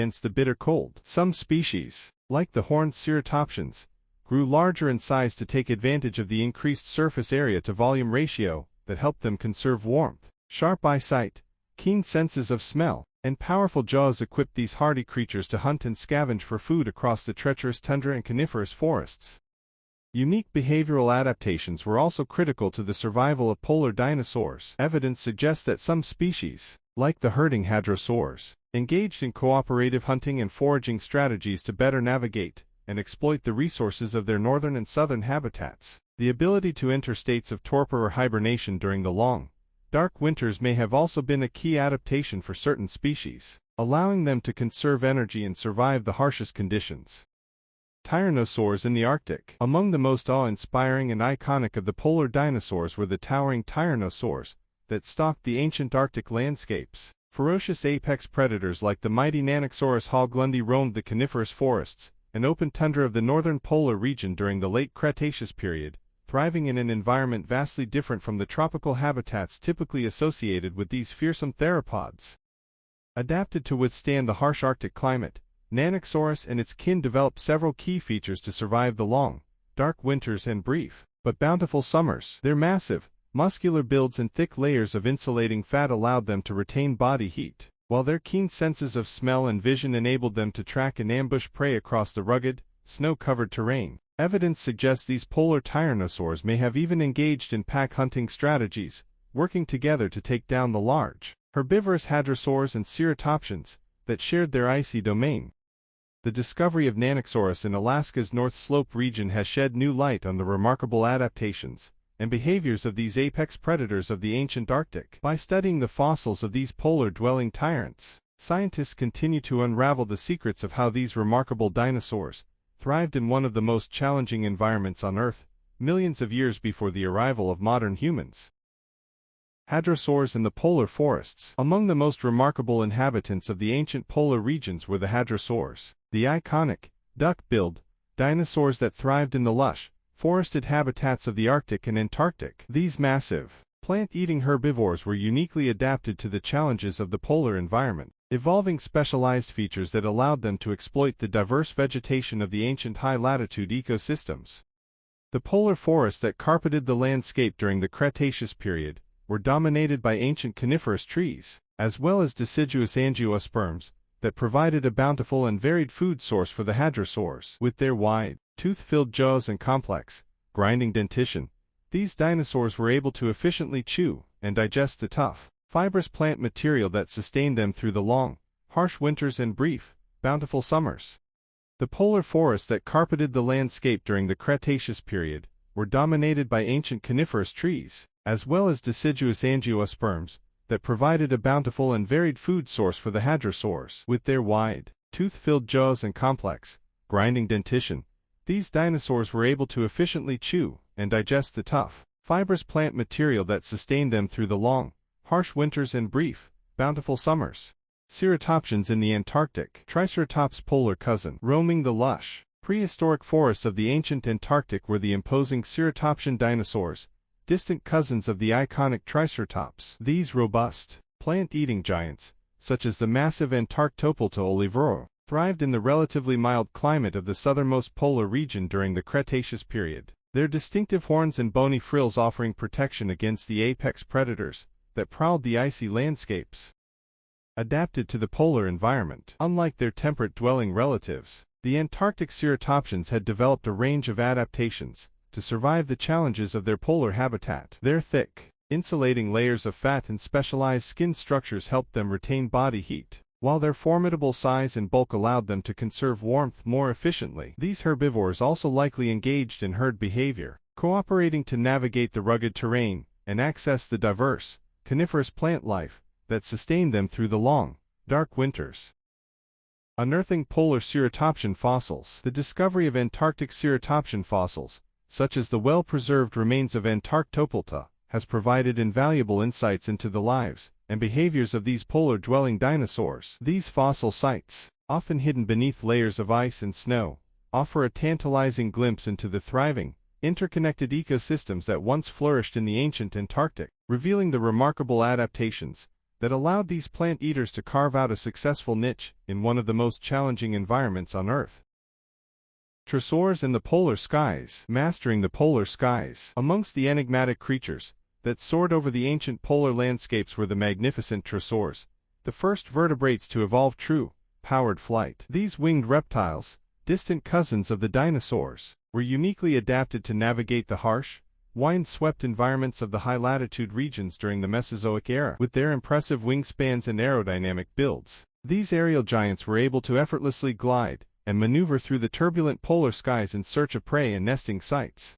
against the bitter cold. Some species, like the horned ceratopsians, grew larger in size to take advantage of the increased surface area to volume ratio that helped them conserve warmth. Sharp eyesight, keen senses of smell, and powerful jaws equipped these hardy creatures to hunt and scavenge for food across the treacherous tundra and coniferous forests. Unique behavioral adaptations were also critical to the survival of polar dinosaurs. Evidence suggests that some species, like the herding hadrosaurs, engaged in cooperative hunting and foraging strategies to better navigate and exploit the resources of their northern and southern habitats. The ability to enter states of torpor or hibernation during the long, dark winters may have also been a key adaptation for certain species, allowing them to conserve energy and survive the harshest conditions. Tyrannosaurs in the Arctic. Among the most awe-inspiring and iconic of the polar dinosaurs were the towering tyrannosaurs that stalked the ancient Arctic landscapes. Ferocious apex predators like the mighty Nanoxaurus hoglundi roamed the coniferous forests and open tundra of the northern polar region during the late Cretaceous period, thriving in an environment vastly different from the tropical habitats typically associated with these fearsome theropods. Adapted to withstand the harsh Arctic climate, Nanoxaurus and its kin developed several key features to survive the long, dark winters and brief, but bountiful summers. Their massive, muscular builds and thick layers of insulating fat allowed them to retain body heat, while their keen senses of smell and vision enabled them to track and ambush prey across the rugged, snow-covered terrain. Evidence suggests these polar tyrannosaurs may have even engaged in pack hunting strategies, working together to take down the large, herbivorous hadrosaurs and ceratopsians that shared their icy domain. The discovery of Nanoxaurus in Alaska's North Slope region has shed new light on the remarkable adaptations and behaviors of these apex predators of the ancient Arctic. By studying the fossils of these polar-dwelling tyrants, scientists continue to unravel the secrets of how these remarkable dinosaurs thrived in one of the most challenging environments on Earth, millions of years before the arrival of modern humans. Hadrosaurs in the polar forests. Among the most remarkable inhabitants of the ancient polar regions were the hadrosaurs, the iconic, duck-billed dinosaurs that thrived in the lush, forested habitats of the Arctic and Antarctic. These massive, plant-eating herbivores were uniquely adapted to the challenges of the polar environment, evolving specialized features that allowed them to exploit the diverse vegetation of the ancient high-latitude ecosystems. The polar forests that carpeted the landscape during the Cretaceous period were dominated by ancient coniferous trees, as well as deciduous angiosperms that provided a bountiful and varied food source for the hadrosaurs. With their wide, tooth-filled jaws and complex, grinding dentition, these dinosaurs were able to efficiently chew and digest the tough, fibrous plant material that sustained them through the long, harsh winters and brief, bountiful summers. The polar forests that carpeted the landscape during the Cretaceous period were dominated by ancient coniferous trees, as well as deciduous angiosperms that provided a bountiful and varied food source for the hadrosaurs. With their wide, tooth-filled jaws and complex, grinding dentition, these dinosaurs were able to efficiently chew and digest the tough, fibrous plant material that sustained them through the long, harsh winters and brief, bountiful summers. Ceratopsians in the Antarctic. Triceratops' polar cousin. Roaming the lush, prehistoric forests of the ancient Antarctic were the imposing ceratopsian dinosaurs, distant cousins of the iconic Triceratops. These robust, plant-eating giants, such as the massive Antarctopelta olivero, thrived in the relatively mild climate of the southernmost polar region during the Cretaceous period, their distinctive horns and bony frills offering protection against the apex predators that prowled the icy landscapes. Adapted to the polar environment. Unlike their temperate-dwelling relatives, the Antarctic ceratopsians had developed a range of adaptations to survive the challenges of their polar habitat. Their thick, insulating layers of fat and specialized skin structures helped them retain body heat, while their formidable size and bulk allowed them to conserve warmth more efficiently. These herbivores also likely engaged in herd behavior, cooperating to navigate the rugged terrain and access the diverse, coniferous plant life that sustained them through the long, dark winters. Unearthing polar ceratopsian fossils. The discovery of Antarctic ceratopsian fossils, such as the well-preserved remains of Antarctopelta, has provided invaluable insights into the lives and behaviors of these polar-dwelling dinosaurs. These fossil sites, often hidden beneath layers of ice and snow, offer a tantalizing glimpse into the thriving, interconnected ecosystems that once flourished in the ancient Antarctic, revealing the remarkable adaptations that allowed these plant eaters to carve out a successful niche in one of the most challenging environments on Earth. Dinosaurs in the polar skies. Mastering the polar skies. Amongst the enigmatic creatures that soared over the ancient polar landscapes were the magnificent dinosaurs, the first vertebrates to evolve true, powered flight. These winged reptiles, distant cousins of the dinosaurs, were uniquely adapted to navigate the harsh, wind-swept environments of the high-latitude regions during the Mesozoic era. With their impressive wingspans and aerodynamic builds, these aerial giants were able to effortlessly glide and maneuver through the turbulent polar skies in search of prey and nesting sites.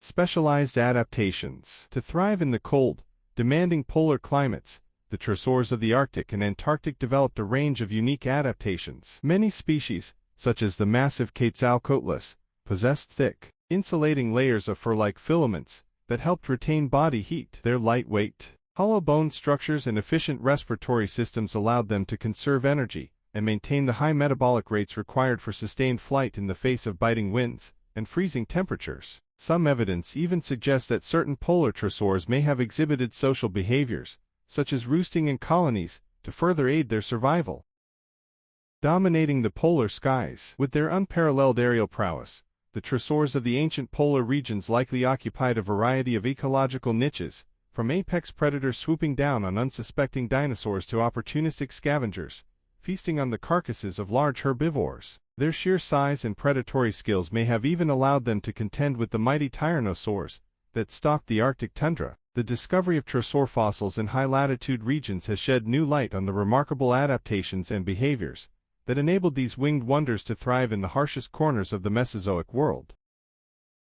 Specialized adaptations. To thrive in the cold, demanding polar climates, the dinosaurs of the Arctic and Antarctic developed a range of unique adaptations. Many species, such as the massive Quetzalcoatlus, possessed thick, insulating layers of fur-like filaments that helped retain body heat. Their lightweight, hollow bone structures and efficient respiratory systems allowed them to conserve energy and maintain the high metabolic rates required for sustained flight in the face of biting winds and freezing temperatures. Some evidence even suggests that certain polar dinosaurs may have exhibited social behaviors, such as roosting in colonies, to further aid their survival. Dominating the polar skies. With their unparalleled aerial prowess, the dinosaurs of the ancient polar regions likely occupied a variety of ecological niches, from apex predators swooping down on unsuspecting dinosaurs to opportunistic scavengers, feasting on the carcasses of large herbivores. Their sheer size and predatory skills may have even allowed them to contend with the mighty tyrannosaurs that stalked the Arctic tundra. The discovery of dinosaur fossils in high-latitude regions has shed new light on the remarkable adaptations and behaviors that enabled these winged wonders to thrive in the harshest corners of the Mesozoic world.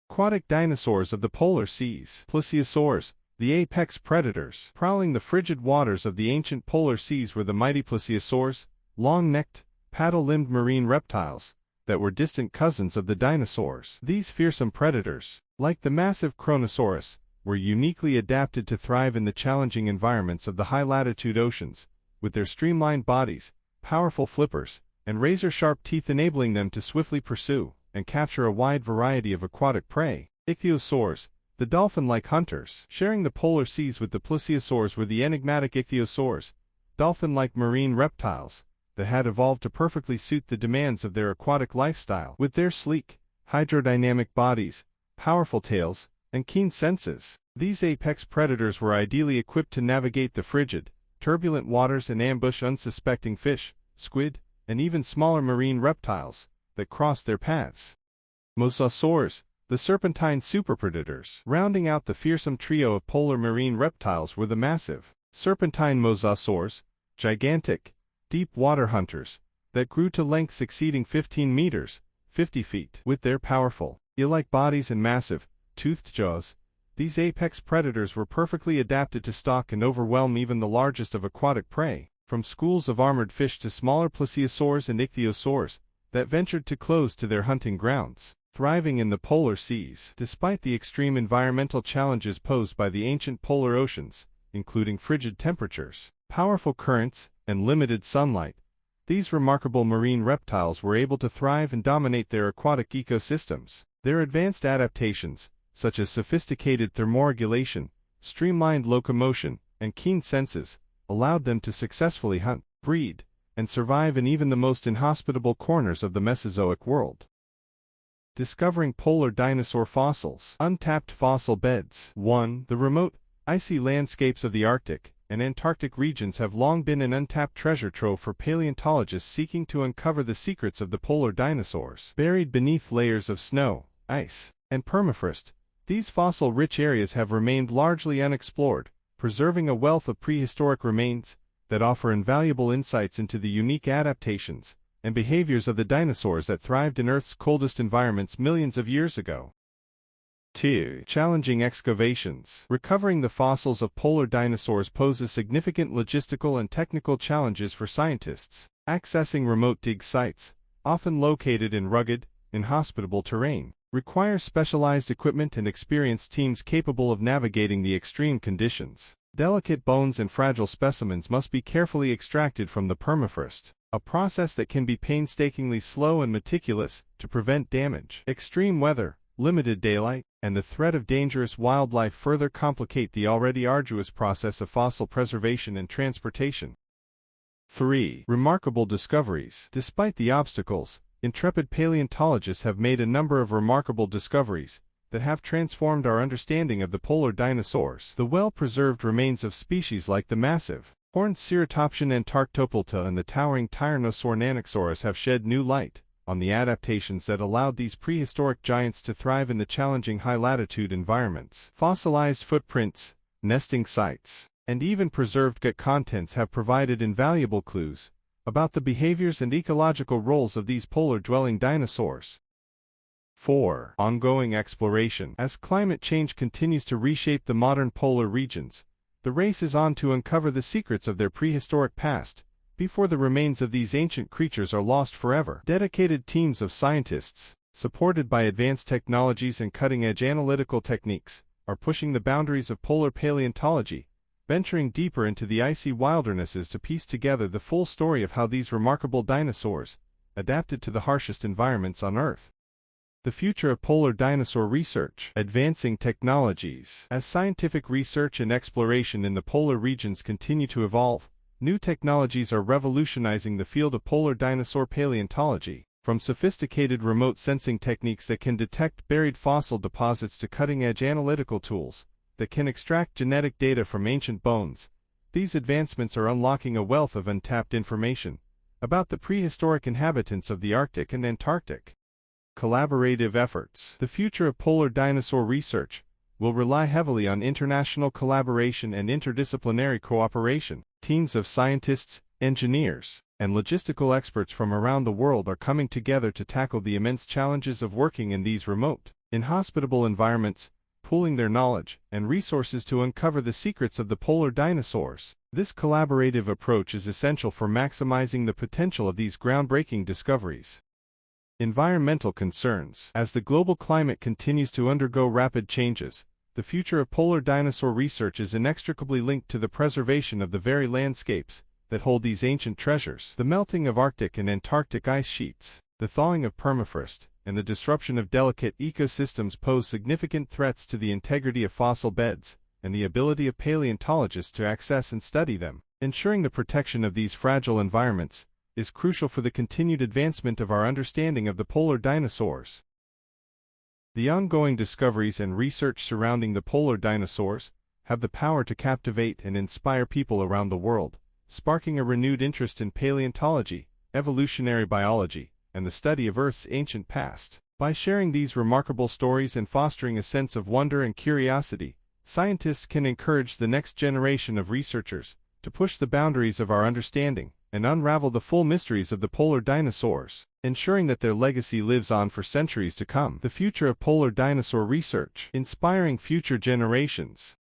Aquatic dinosaurs of the polar seas. Plesiosaurs, the apex predators. Prowling the frigid waters of the ancient polar seas were the mighty plesiosaurs, long-necked, paddle-limbed marine reptiles that were distant cousins of the dinosaurs. These fearsome predators, like the massive Kronosaurus, were uniquely adapted to thrive in the challenging environments of the high-latitude oceans, with their streamlined bodies, powerful flippers, and razor-sharp teeth enabling them to swiftly pursue and capture a wide variety of aquatic prey. Ichthyosaurs, the dolphin-like hunters. Sharing the polar seas with the plesiosaurs were the enigmatic ichthyosaurs, dolphin-like marine reptiles that had evolved to perfectly suit the demands of their aquatic lifestyle. With their sleek, hydrodynamic bodies, powerful tails, and keen senses, these apex predators were ideally equipped to navigate the frigid, turbulent waters and ambush unsuspecting fish, squid, and even smaller marine reptiles that crossed their paths. Mosasaurs, the serpentine superpredators. Rounding out the fearsome trio of polar marine reptiles were the massive, serpentine mosasaurs, gigantic, deep water hunters that grew to lengths exceeding 15 meters, 50 feet. With their powerful, eel-like bodies and massive, toothed jaws, these apex predators were perfectly adapted to stalk and overwhelm even the largest of aquatic prey, from schools of armored fish to smaller plesiosaurs and ichthyosaurs that ventured too close to their hunting grounds. Thriving in the polar seas. Despite the extreme environmental challenges posed by the ancient polar oceans, including frigid temperatures, powerful currents, and limited sunlight, these remarkable marine reptiles were able to thrive and dominate their aquatic ecosystems. Their advanced adaptations, such as sophisticated thermoregulation, streamlined locomotion, and keen senses, allowed them to successfully hunt, breed, and survive in even the most inhospitable corners of the Mesozoic world. Discovering polar dinosaur fossils. Untapped fossil beds. 1. The remote, icy landscapes of the Arctic and Antarctic regions have long been an untapped treasure trove for paleontologists seeking to uncover the secrets of the polar dinosaurs. Buried beneath layers of snow, ice, and permafrost, these fossil-rich areas have remained largely unexplored, preserving a wealth of prehistoric remains that offer invaluable insights into the unique adaptations and behaviors of the dinosaurs that thrived in Earth's coldest environments millions of years ago. 2. Challenging excavations. Recovering the fossils of polar dinosaurs poses significant logistical and technical challenges for scientists. Accessing remote dig sites, often located in rugged, inhospitable terrain, requires specialized equipment and experienced teams capable of navigating the extreme conditions. Delicate bones and fragile specimens must be carefully extracted from the permafrost, a process that can be painstakingly slow and meticulous to prevent damage. Extreme weather, limited daylight, and the threat of dangerous wildlife further complicate the already arduous process of fossil preservation and transportation. 3. Remarkable discoveries. Despite the obstacles, intrepid paleontologists have made a number of remarkable discoveries that have transformed our understanding of the polar dinosaurs. The well-preserved remains of species like the massive horned ceratopsian Antarctopulta and the towering tyrannosaur Nanosaurus have shed new light on the adaptations that allowed these prehistoric giants to thrive in the challenging high-latitude environments. Fossilized footprints, nesting sites, and even preserved gut contents have provided invaluable clues about the behaviors and ecological roles of these polar-dwelling dinosaurs. 4. Ongoing exploration. As climate change continues to reshape the modern polar regions, the race is on to uncover the secrets of their prehistoric past before the remains of these ancient creatures are lost forever. Dedicated teams of scientists, supported by advanced technologies and cutting-edge analytical techniques, are pushing the boundaries of polar paleontology, venturing deeper into the icy wildernesses to piece together the full story of how these remarkable dinosaurs adapted to the harshest environments on Earth. The future of polar dinosaur research. Advancing technologies. As scientific research and exploration in the polar regions continue to evolve, new technologies are revolutionizing the field of polar dinosaur paleontology. From sophisticated remote sensing techniques that can detect buried fossil deposits to cutting-edge analytical tools that can extract genetic data from ancient bones, these advancements are unlocking a wealth of untapped information about the prehistoric inhabitants of the Arctic and Antarctic. Collaborative efforts. The future of polar dinosaur research will rely heavily on international collaboration and interdisciplinary cooperation. Teams of scientists, engineers, and logistical experts from around the world are coming together to tackle the immense challenges of working in these remote, inhospitable environments, pooling their knowledge and resources to uncover the secrets of the polar dinosaurs. This collaborative approach is essential for maximizing the potential of these groundbreaking discoveries. Environmental concerns. As the global climate continues to undergo rapid changes, the future of polar dinosaur research is inextricably linked to the preservation of the very landscapes that hold these ancient treasures. The melting of Arctic and Antarctic ice sheets, the thawing of permafrost, and the disruption of delicate ecosystems pose significant threats to the integrity of fossil beds and the ability of paleontologists to access and study them. Ensuring the protection of these fragile environments is crucial for the continued advancement of our understanding of the polar dinosaurs. The ongoing discoveries and research surrounding the polar dinosaurs have the power to captivate and inspire people around the world, sparking a renewed interest in paleontology, evolutionary biology, and the study of Earth's ancient past. By sharing these remarkable stories and fostering a sense of wonder and curiosity, scientists can encourage the next generation of researchers to push the boundaries of our understanding and unravel the full mysteries of the polar dinosaurs, ensuring that their legacy lives on for centuries to come. The future of polar dinosaur research. Inspiring future generations.